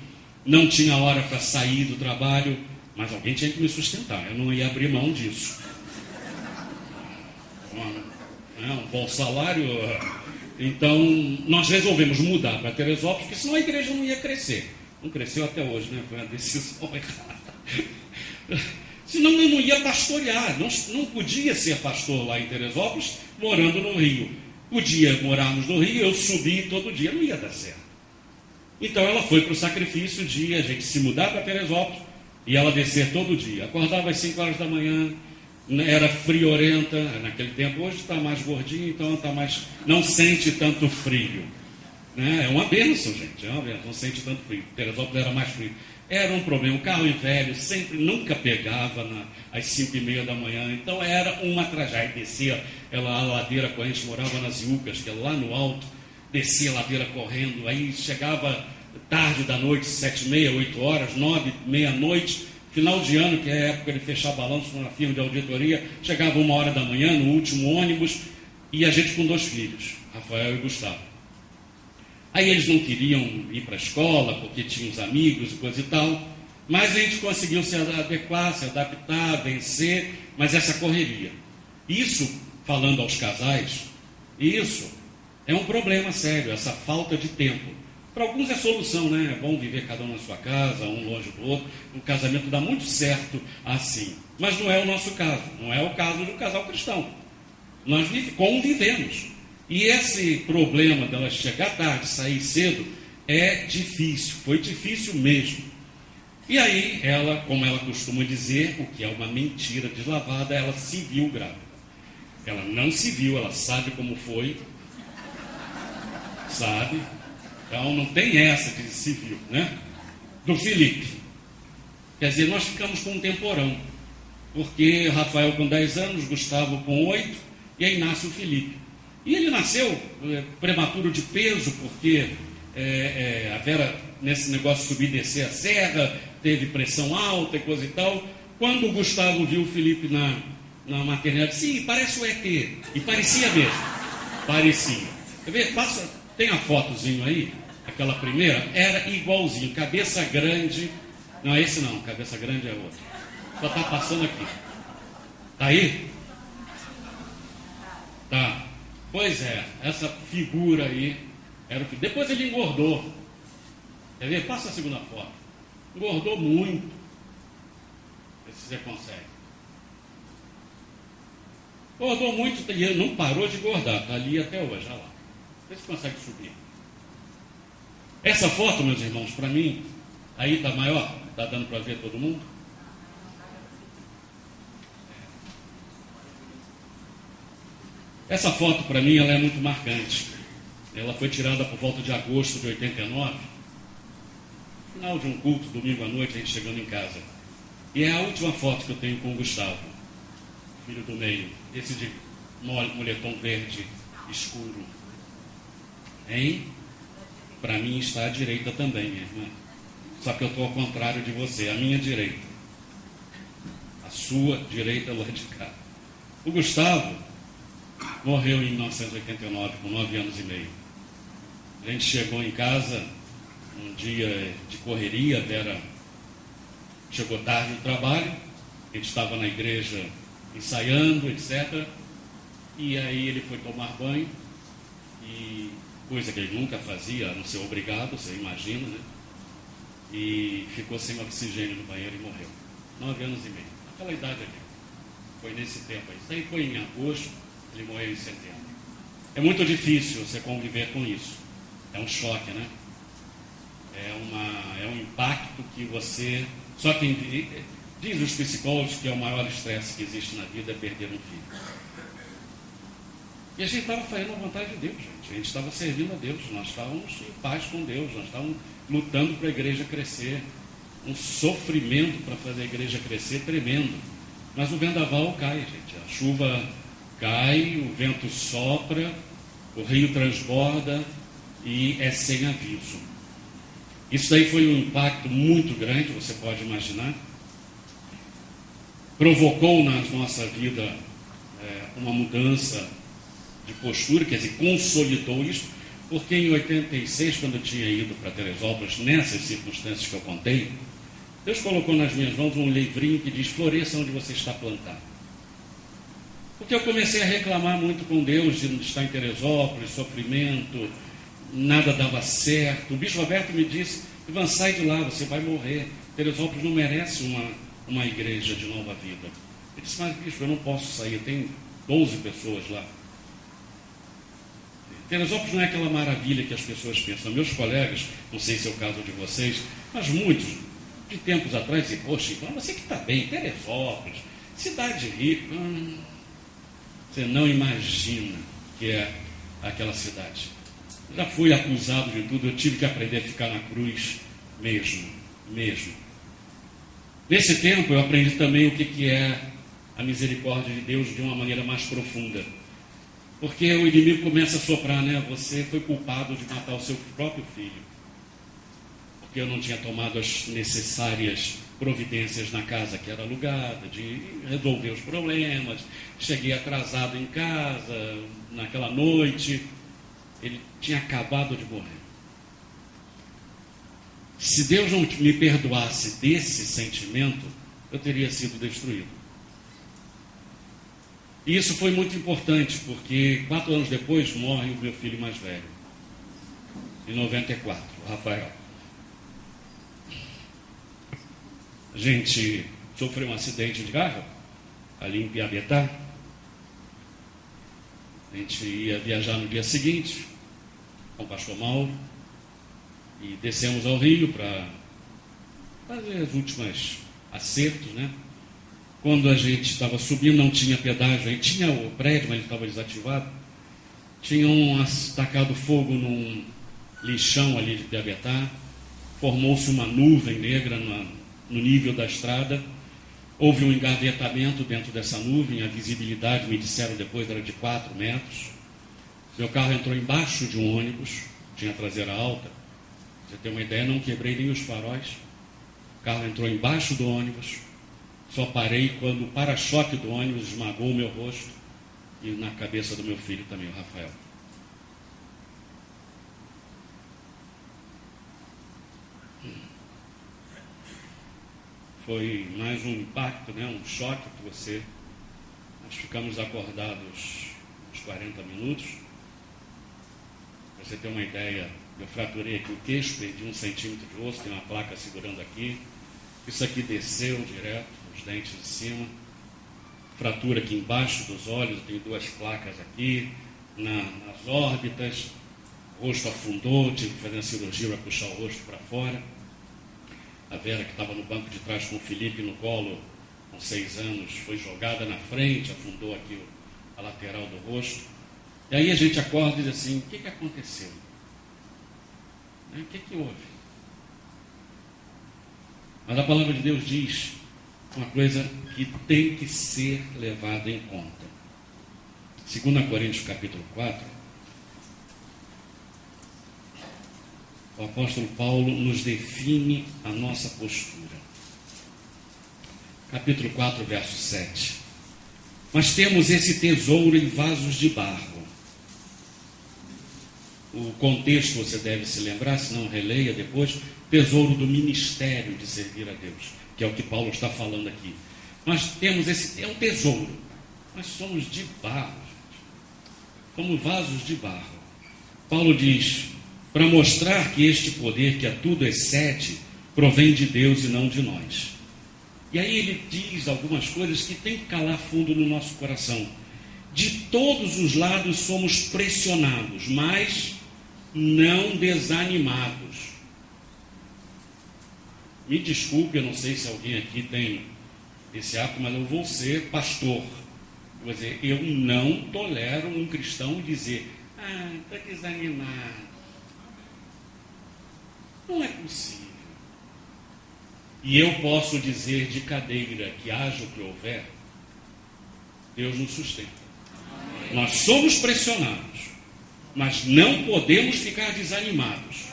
Não tinha hora para sair do trabalho, mas alguém tinha que me sustentar. Eu não ia abrir mão disso. Um bom salário. Então, nós resolvemos mudar para Teresópolis, porque senão a igreja não ia crescer. Não cresceu até hoje, né? Foi uma decisão errada. Senão eu não ia pastorear. Não podia ser pastor lá em Teresópolis, morando no Rio. Podia morarmos no Rio, eu subir todo dia, não ia dar certo. Então ela foi para o sacrifício de a gente se mudar para Teresópolis e ela descer todo dia. Acordava às 5 horas da manhã, era friorenta naquele tempo. Hoje está mais gordinha, então não sente tanto frio, né? É uma bênção, gente, é uma bênção, não sente tanto frio. Teresópolis era mais frio. Era um problema, o carro velho nunca pegava às 5h30 da manhã, então era uma tragédia. Descia ela a ladeira, quando a gente morava nas Iucas, que é lá no alto, descia a ladeira correndo, aí chegava tarde da noite, 7h30, 8 horas, 9, meia-noite, final de ano, que é a época de fechar balanço na firma de auditoria, chegava 1h da manhã, no último ônibus, e a gente com 2 filhos, Rafael e Gustavo. Aí eles não queriam ir para a escola, porque tinham os amigos e coisa e tal, mas a gente conseguiu se adequar, se adaptar, vencer, mas essa correria. Isso, falando aos casais, isso é um problema sério, essa falta de tempo. Para alguns é solução, né? É bom viver cada um na sua casa, um longe do outro. O casamento dá muito certo assim. Mas não é o nosso caso. Não é o caso de um casal cristão. Nós convivemos. E esse problema dela chegar tarde, sair cedo, é difícil. Foi difícil mesmo. E aí, ela, como ela costuma dizer, o que é uma mentira deslavada, ela se viu grávida. Ela não se viu, ela sabe como foi. Sabe? Então não tem essa de se viu, né? Do Felipe. Quer dizer, nós ficamos com um temporão. Porque Rafael com 10 anos, Gustavo com 8, e aí nasce o Felipe. E ele nasceu prematuro de peso, porque a Vera, nesse negócio de subir e descer a serra, teve pressão alta e coisa e tal. Quando o Gustavo viu o Felipe na maternidade, sim, parece o ET. E parecia mesmo. Parecia. Quer ver? Tem a fotozinho aí? Aquela primeira? Era igualzinho. Cabeça grande. Não, esse não. Cabeça grande é outro. Só está passando aqui. Tá aí? Tá. Pois é. Essa figura aí era o que. Depois ele engordou. Quer ver? Passa a segunda foto. Engordou muito. Vê se você consegue. Engordou muito e não parou de engordar. Está ali até hoje, olha lá. Vê se consegue subir. Essa foto, meus irmãos, para mim, aí está maior? Está dando para ver todo mundo? Essa foto, para mim, ela é muito marcante. Ela foi tirada por volta de agosto de 89, final de um culto, domingo à noite, a gente chegando em casa. E é a última foto que eu tenho com o Gustavo, filho do meio, esse de moletom verde escuro. Hein? Para mim está à direita também, minha irmã. Só que eu estou ao contrário de você, a minha direita. A sua direita é lá de cá. O Gustavo morreu em 1989, com 9 anos e meio. A gente chegou em casa um dia de correria, a Vera chegou tarde do trabalho, a gente estava na igreja ensaiando, etc. E aí ele foi tomar banho, e coisa que ele nunca fazia, a não ser obrigado, você imagina, né? E ficou sem oxigênio no banheiro e morreu. 9 anos e meio. Aquela idade ali. Foi nesse tempo aí. Isso aí foi em agosto, ele morreu em setembro. É muito difícil você conviver com isso. É um choque, né? É um impacto que você... Só quem diz os psicólogos que é o maior estresse que existe na vida é perder um filho. E a gente estava fazendo a vontade de Deus, gente. A gente estava servindo a Deus. Nós estávamos em paz com Deus. Nós estávamos lutando para a igreja crescer. Um sofrimento para fazer a igreja crescer tremendo. Mas o vendaval cai, gente. A chuva cai, o vento sopra, o rio transborda e é sem aviso. Isso aí foi um impacto muito grande, você pode imaginar. Provocou na nossa vida uma mudança de postura, quer dizer, consolidou isso, porque em 86, quando eu tinha ido para Teresópolis, nessas circunstâncias que eu contei, Deus colocou nas minhas mãos um livrinho que diz: floresça onde você está plantado. Porque eu comecei a reclamar muito com Deus de estar em Teresópolis, sofrimento, nada dava certo. O bispo Roberto me disse: Ivan, sai de lá, você vai morrer. Teresópolis não merece uma igreja de nova vida. Ele disse: mas bispo, eu não posso sair, tem 12 pessoas lá. Teresópolis não é aquela maravilha que as pessoas pensam. Meus colegas, não sei se é o caso de vocês, mas muitos, de tempos atrás, dizem: poxa, Ivan, você que está bem, Teresópolis, cidade rica. Você não imagina que é aquela cidade. Já fui acusado de tudo, eu tive que aprender a ficar na cruz mesmo. Nesse tempo eu aprendi também o que é a misericórdia de Deus de uma maneira mais profunda. Porque o inimigo começa a soprar, né? Você foi culpado de matar o seu próprio filho. Porque eu não tinha tomado as necessárias providências na casa que era alugada, de resolver os problemas. Cheguei atrasado em casa, naquela noite. Ele tinha acabado de morrer. Se Deus não me perdoasse desse sentimento, eu teria sido destruído. E isso foi muito importante, porque 4 anos depois morre o meu filho mais velho. Em 94, o Rafael. A gente sofreu um acidente de carro ali em Piabetá. A gente ia viajar no dia seguinte com o pastor Mauro e descemos ao Rio para fazer as últimas acertos, né? Quando a gente estava subindo, não tinha pedágio, aí tinha o prédio, mas ele estava desativado. Tinham tacado fogo num lixão ali de Piabetá. Formou-se uma nuvem negra no nível da estrada. Houve um engavetamento dentro dessa nuvem, a visibilidade, me disseram depois, era de 4 metros. Meu carro entrou embaixo de um ônibus, tinha traseira alta. Pra você ter uma ideia, não quebrei nem os faróis. O carro entrou embaixo do ônibus. Só parei quando o para-choque do ônibus esmagou o meu rosto e na cabeça do meu filho também, o Rafael. Foi mais um impacto, né? Um choque que você... Nós ficamos acordados uns 40 minutos. Para você ter uma ideia, eu fraturei aqui o queixo, perdi 1 centímetro de osso, tem uma placa segurando aqui. Isso aqui desceu direto, os dentes de cima, fratura aqui embaixo dos olhos, tem 2 placas aqui, nas órbitas, o rosto afundou, tive que fazer uma cirurgia para puxar o rosto para fora. A Vera, que estava no banco de trás com o Felipe no colo, com 6 anos, foi jogada na frente, afundou aqui a lateral do rosto. E aí a gente acorda e diz assim, o que aconteceu? O que houve? Mas a palavra de Deus diz uma coisa que tem que ser levada em conta. 2 Coríntios capítulo 4, o apóstolo Paulo nos define a nossa postura. Capítulo 4, verso 7. Mas temos esse tesouro em vasos de barro. O contexto você deve se lembrar, se não releia depois. Tesouro do ministério de servir a Deus, que é o que Paulo está falando aqui. Nós temos é um tesouro. Nós somos de barro, gente. Somos vasos de barro. Paulo diz, para mostrar que este poder que a tudo excede, provém de Deus e não de nós. E aí ele diz algumas coisas que tem que calar fundo no nosso coração. De todos os lados somos pressionados, mas não desanimados. Me desculpe, eu não sei se alguém aqui tem esse hábito, mas eu vou ser pastor. Vou dizer, eu não tolero um cristão dizer, está desanimado. Não é possível. E eu posso dizer de cadeira que haja o que houver, Deus nos sustenta. Nós somos pressionados, mas não podemos ficar desanimados.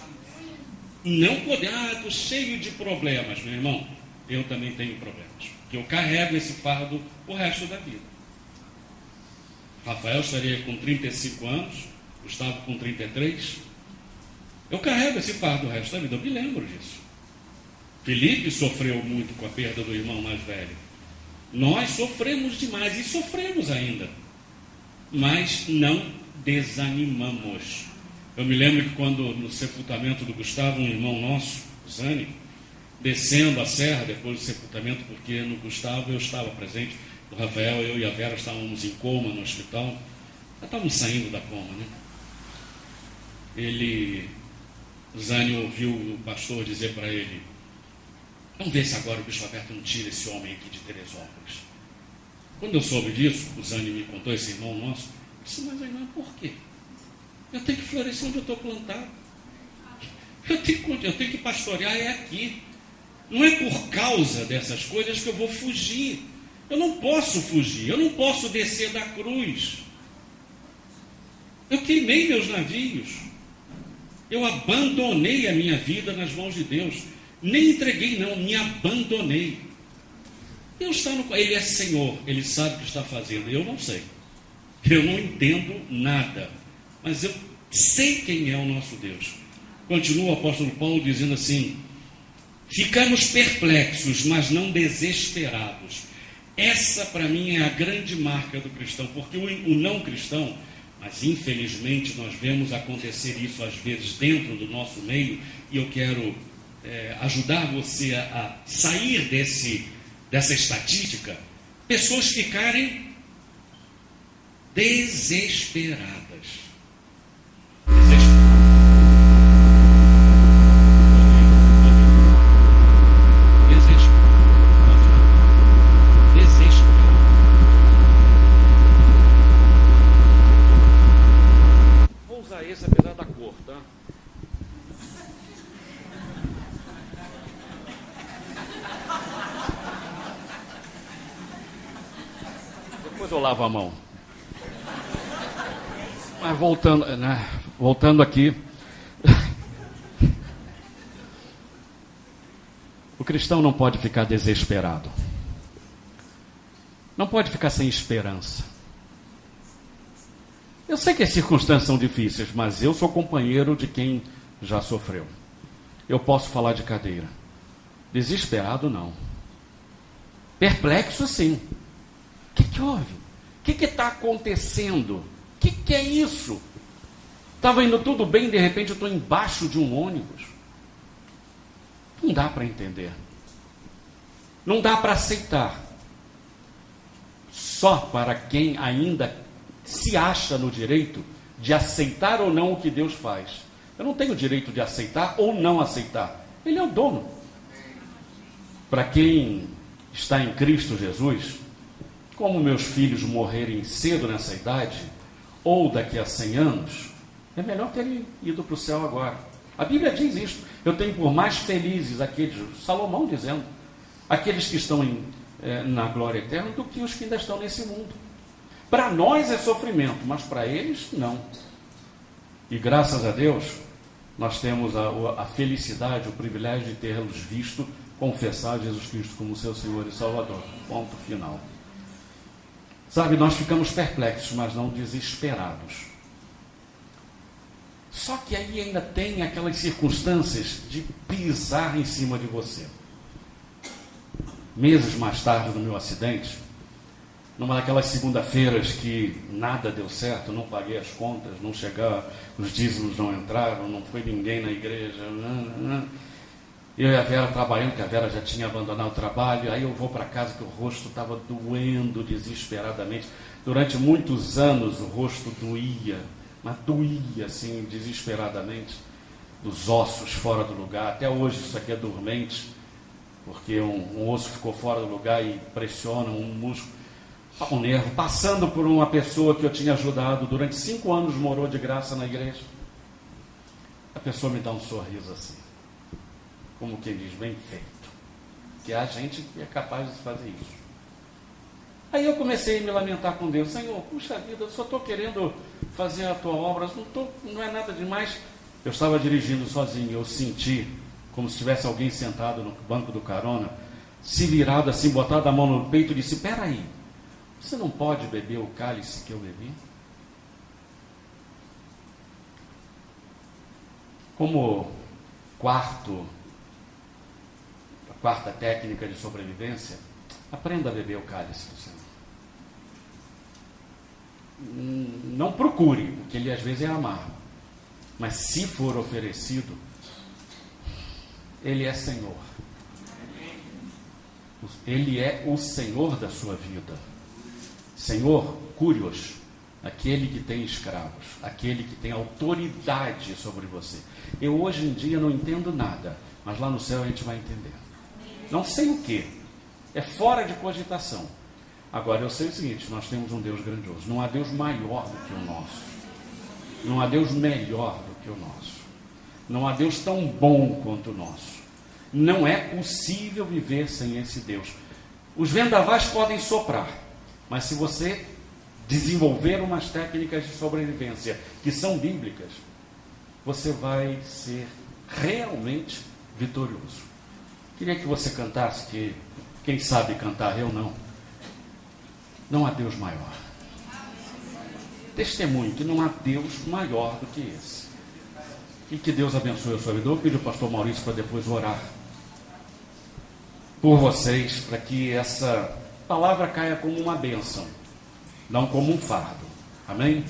Não podemos, estou cheio de problemas, meu irmão. Eu também tenho problemas, porque eu carrego esse fardo o resto da vida. Rafael estaria com 35 anos, Gustavo com 33. Eu carrego esse fardo o resto da vida, eu me lembro disso. Felipe sofreu muito com a perda do irmão mais velho. Nós sofremos demais e sofremos ainda, mas não desanimamos. Eu me lembro que quando no sepultamento do Gustavo, um irmão nosso, Zani, descendo a serra depois do sepultamento, porque no Gustavo eu estava presente, o Rafael, eu e a Vera estávamos em coma no hospital, já estávamos saindo da coma, né? O Zani ouviu o pastor dizer para ele, vamos ver se agora o Bispo Alberto não tira esse homem aqui de Teresópolis. Quando eu soube disso, o Zani me contou, esse irmão nosso, eu disse, mas irmão, por quê? Eu tenho que florescer onde eu estou plantado. Eu tenho que pastorear é aqui. Não é por causa dessas coisas que eu vou fugir. Eu não posso fugir, eu não posso descer da cruz. Eu queimei meus navios. Eu abandonei a minha vida nas mãos de Deus. Nem entreguei, não, me abandonei. Deus está no... Ele é Senhor, Ele sabe o que está fazendo. Eu não sei. Eu não entendo nada. Mas eu sei quem é o nosso Deus. Continua o apóstolo Paulo dizendo assim, ficamos perplexos, mas não desesperados. Essa para mim é a grande marca do cristão, porque o não cristão, mas infelizmente nós vemos acontecer isso às vezes dentro do nosso meio, e eu quero ajudar você a sair dessa estatística, pessoas ficarem desesperadas. Vou usar esse apesar da cor, tá? Depois eu lavo a mão. Mas voltando aqui, o cristão não pode ficar desesperado, não pode ficar sem esperança. Eu sei que as circunstâncias são difíceis, mas eu sou companheiro de quem já sofreu. Eu posso falar de cadeira. Desesperado, não. Perplexo, sim. O que houve? O que está acontecendo? O que é isso? Estava indo tudo bem, de repente eu estou embaixo de um ônibus. Não dá para entender. Não dá para aceitar. Só para quem ainda se acha no direito de aceitar ou não o que Deus faz. Eu não tenho o direito de aceitar ou não aceitar. Ele é o dono. Para quem está em Cristo Jesus, como meus filhos morrerem cedo nessa idade, ou daqui a 100 anos, é melhor terem ido para o céu agora. A Bíblia diz isso. Eu tenho por mais felizes aqueles, Salomão dizendo, aqueles que estão na glória eterna do que os que ainda estão nesse mundo. Para nós é sofrimento, mas para eles não. E graças a Deus, nós temos a felicidade, o privilégio de tê-los visto confessar Jesus Cristo como seu Senhor e Salvador. Ponto final. Sabe, nós ficamos perplexos, mas não desesperados. Só que aí ainda tem aquelas circunstâncias de pisar em cima de você. Meses mais tarde do meu acidente, numa daquelas segunda-feiras que nada deu certo, não paguei as contas, não chegaram, os dízimos não entraram, não foi ninguém na igreja. Eu e a Vera trabalhando, que a Vera já tinha abandonado o trabalho, aí eu vou para casa que o rosto estava doendo desesperadamente. Durante muitos anos o rosto doía, mas doía assim desesperadamente, dos ossos fora do lugar. Até hoje isso aqui é dormente, porque um osso ficou fora do lugar e pressiona um músculo, um nervo. Passando por uma pessoa que eu tinha ajudado durante 5 anos, morou de graça na igreja. A pessoa me dá um sorriso assim, como quem diz, bem feito, que a gente é capaz de fazer isso. Aí eu comecei a me lamentar com Deus. Senhor, puxa vida, eu só estou querendo fazer a tua obra, não é nada demais. Eu estava dirigindo sozinho, eu senti como se tivesse alguém sentado no banco do carona, se virado assim, botado a mão no peito e disse: espera aí, você não pode beber o cálice que eu bebi? Como a quarta técnica de sobrevivência, aprenda a beber o cálice do Senhor. Não procure, porque ele às vezes é amargo, mas se for oferecido, ele é Senhor. Ele é o Senhor da sua vida. Senhor, Curios, aquele que tem escravos, aquele que tem autoridade sobre você. Eu hoje em dia não entendo nada, mas lá no céu a gente vai entender. Não sei o que, é fora de cogitação. Agora eu sei o seguinte: nós temos um Deus grandioso. Não há Deus maior do que o nosso, não há Deus melhor do que o nosso, não há Deus tão bom quanto o nosso. Não é possível viver sem esse Deus. Os vendavais podem soprar, mas se você desenvolver umas técnicas de sobrevivência que são bíblicas, você vai ser realmente vitorioso. Queria que você cantasse, que quem sabe cantar, eu não. Não há Deus maior. Testemunho que não há Deus maior do que esse. E que Deus abençoe a sua vida. Eu vou pedir ao pastor Maurício para depois orar por vocês, para que essa palavra caia como uma bênção, não como um fardo. Amém?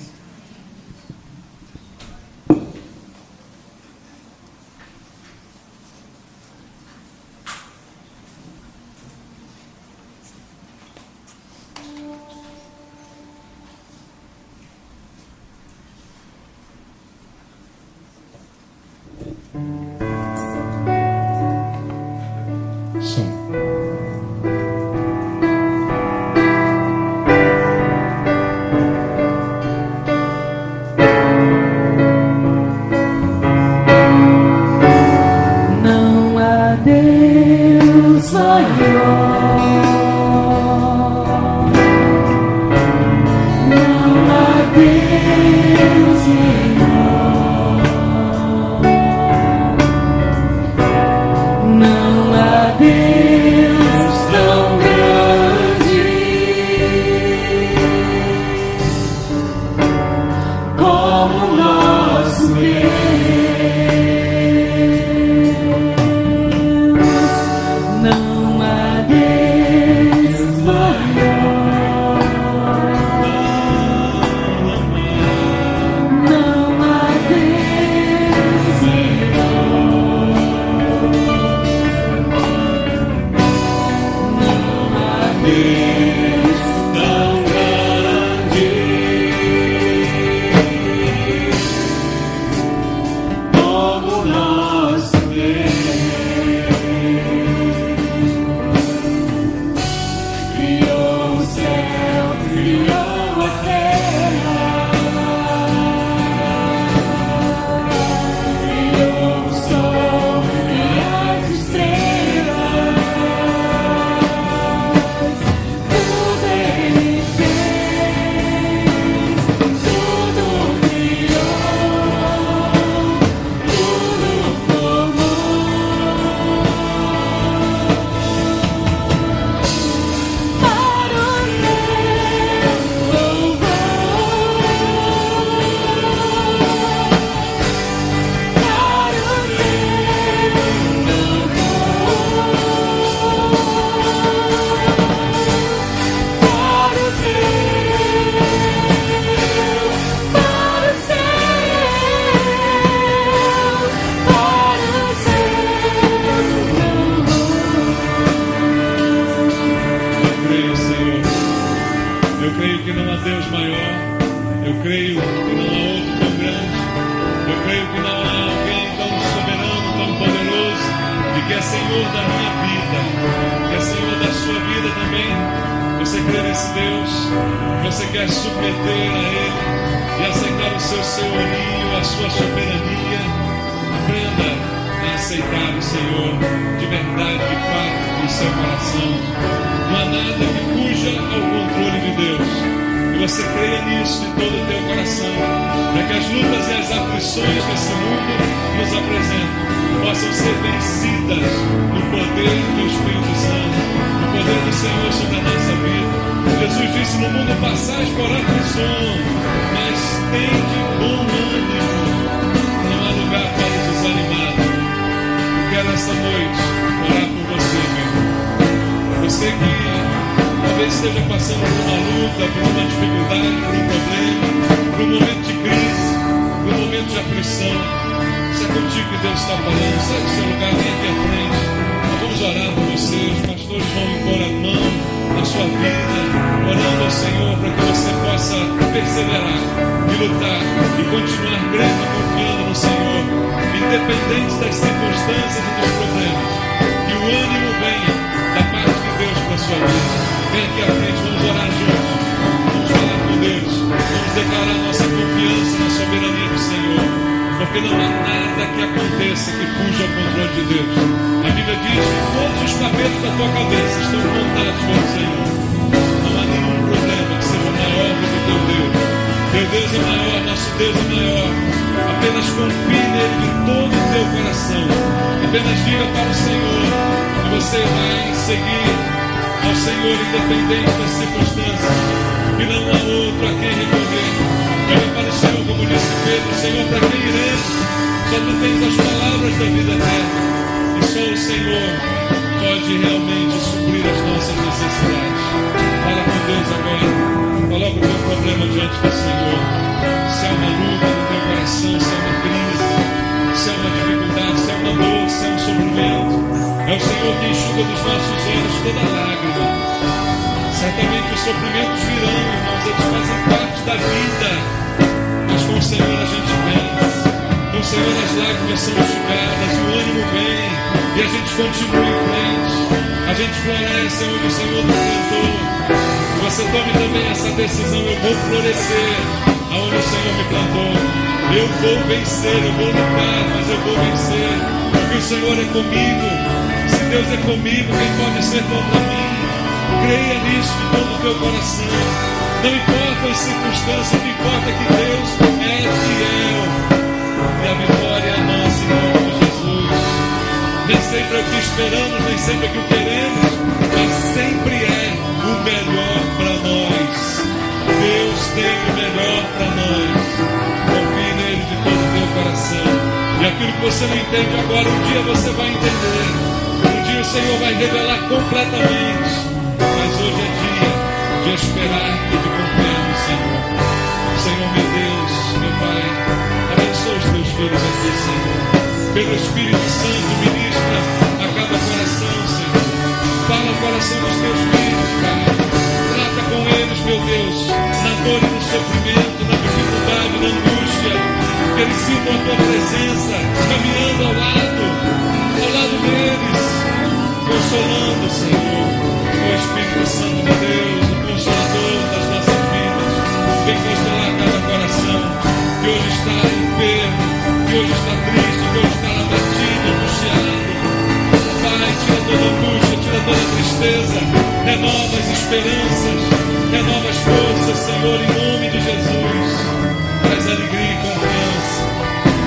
maior. Eu creio que não há outro tão grande. Eu creio que não há alguém tão soberano, tão poderoso, e que é Senhor da minha vida, que é Senhor da sua vida também. Você crê nesse Deus? Você quer submeter a Ele e aceitar o seu senhorio, a sua soberania? Aprenda a aceitar o Senhor de verdade, de fato, no seu coração. Não há nada que fuja ao controle de Deus. E você creia nisso de todo o teu coração, para que as lutas e as aflições desse mundo nos apresentam possam ser vencidas no poder do Espírito Santo, no poder do Senhor sobre a nossa vida. Jesus disse: no mundo passais por aflição, mas tende bom ânimo. Não há lugar para o desanimado. Eu quero essa noite orar por você, meu irmão. Você que talvez esteja passando por uma luta, por uma dificuldade, por um problema, por um momento de crise, por um momento de aflição. Se é contigo que Deus está falando, sai do seu lugar, vem aqui à frente. Nós vamos orar por você. Os pastores vão impor a mão na sua vida, orando ao Senhor para que você possa perseverar e lutar e continuar crendo e confiando no Senhor, independente das circunstâncias e dos problemas. Que o ânimo venha da parte de Deus para a sua vida. Vem aqui à frente, vamos orar juntos. Vamos falar com Deus. Vamos declarar nossa confiança na soberania do Senhor. Porque não há nada que aconteça que fuja ao controle de Deus. A Bíblia diz que todos os cabelos da tua cabeça estão contados pelo Senhor. Não há nenhum problema que seja maior do que teu Deus. Teu Deus é maior, nosso Deus é maior. Apenas confie nele de todo o teu coração. Apenas diga para o Senhor que você vai seguir ao Senhor independente das circunstâncias. Que não há outro a quem recorrer. Olha para o Senhor, como disse Pedro: Senhor, para quem iremos? Só tu tens as palavras da vida eterna. E só o Senhor pode realmente suprir as nossas necessidades. Fala com Deus agora. Coloca o teu problema diante do Senhor. Se há uma luta no teu coração, se há uma crise, se há uma dificuldade, se há uma dor, se há um sofrimento, é o Senhor que enxuga dos nossos olhos toda lágrima. Certamente os sofrimentos virão, irmãos, eles fazem parte da vida. Mas com o Senhor a gente vence. Com o Senhor as lágrimas são enxugadas, o ânimo vem e a gente continua em frente. A gente floresce onde o Senhor nos plantou. E você tome também essa decisão: eu vou florescer aonde o Senhor me plantou. Eu vou vencer, eu vou lutar, mas eu vou vencer. Porque o Senhor é comigo. Se Deus é comigo, quem pode ser contra mim? Creia nisso de todo o teu coração. Não importa as circunstâncias, o que importa é que Deus é fiel. E a vitória é nossa em nome de Jesus. Nem sempre é o que esperamos, nem sempre é o que queremos, mas sempre é o melhor para nós. Deus tem o melhor para nós. Confie nele de todo o teu coração. E aquilo que você não entende agora, um dia você vai entender. Um dia o Senhor vai revelar completamente. Mas hoje é dia de esperar e de confiar no Senhor. Senhor, meu Deus, meu Pai, abençoa os teus filhos aqui, Senhor. Pelo Espírito Santo, ministra a cada coração, Senhor. Fala o coração dos teus filhos, Pai. Trata com eles, meu Deus, na dor e no sofrimento, na dificuldade, na angústia. Que eles sintam a tua presença, caminhando ao lado deles, consolando, Senhor. O Espírito Santo de Deus, o Consolador das nossas vidas, vem consolar cada coração que hoje está enfermo, que hoje está triste, que hoje está abatido, angustiado. Pai, tira toda angústia, tira toda tristeza, renova as esperanças, renova as forças, Senhor, em nome de Jesus. Traz alegria e confiança,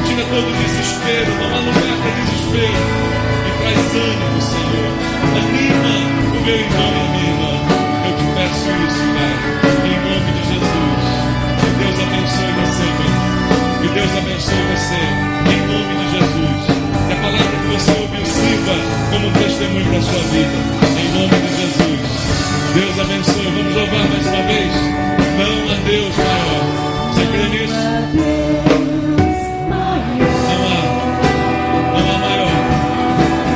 tira todo o desespero, não há lugar para desespero, e traz ânimo, Senhor. Anima o meu irmão e a minha irmã. Eu te peço isso, Pai, em nome de Jesus. Que Deus abençoe você, meu irmão. Que Deus abençoe você, em nome de Jesus. Que a palavra que você ouviu sirva como um testemunho para a sua vida, em nome de Jesus. Deus abençoe. Vamos louvar mais uma vez. Não há Deus maior. Você crê nisso? Não há maior.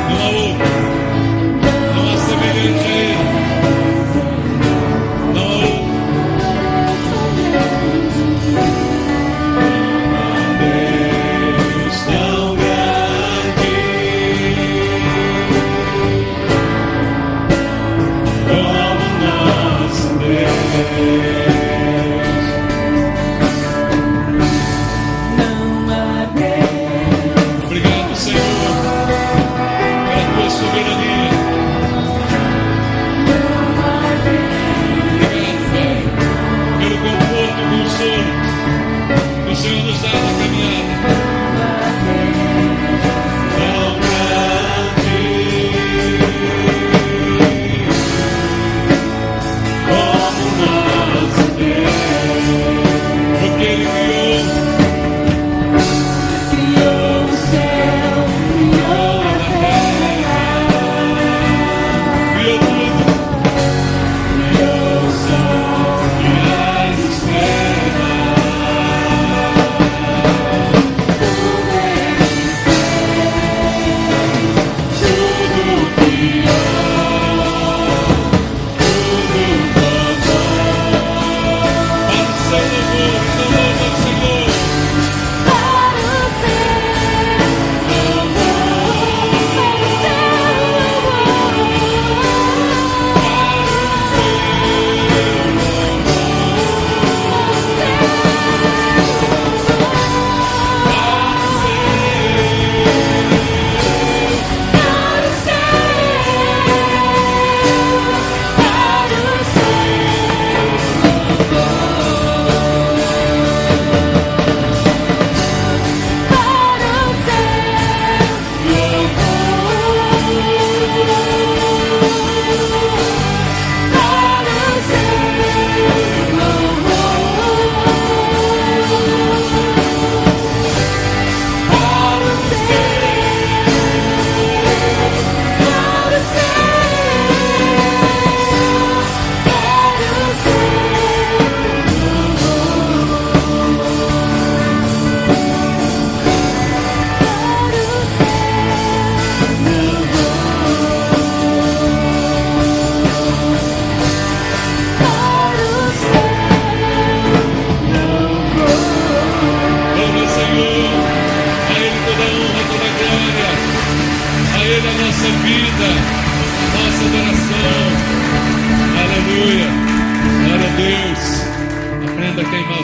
Não há outro. Não há semelhante a Ele. Não há outro.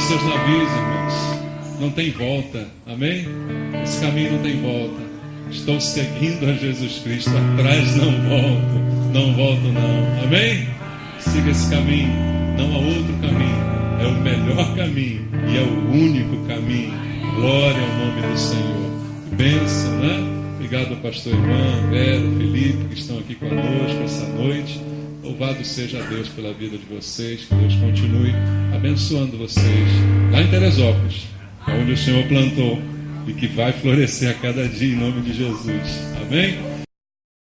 seus navios, irmãos. Não tem volta, amém? Esse caminho não tem volta. Estou seguindo a Jesus Cristo, atrás não volto não, amém? Siga esse caminho, não há outro caminho, é o melhor caminho e é o único caminho. Glória ao nome do Senhor. Bênção, né? Obrigado ao pastor Ivan, Vera, Felipe, que estão aqui conosco essa noite. Louvado seja Deus pela vida de vocês, que Deus continue abençoando vocês lá em Teresópolis, onde o Senhor plantou e que vai florescer a cada dia em nome de Jesus. Amém?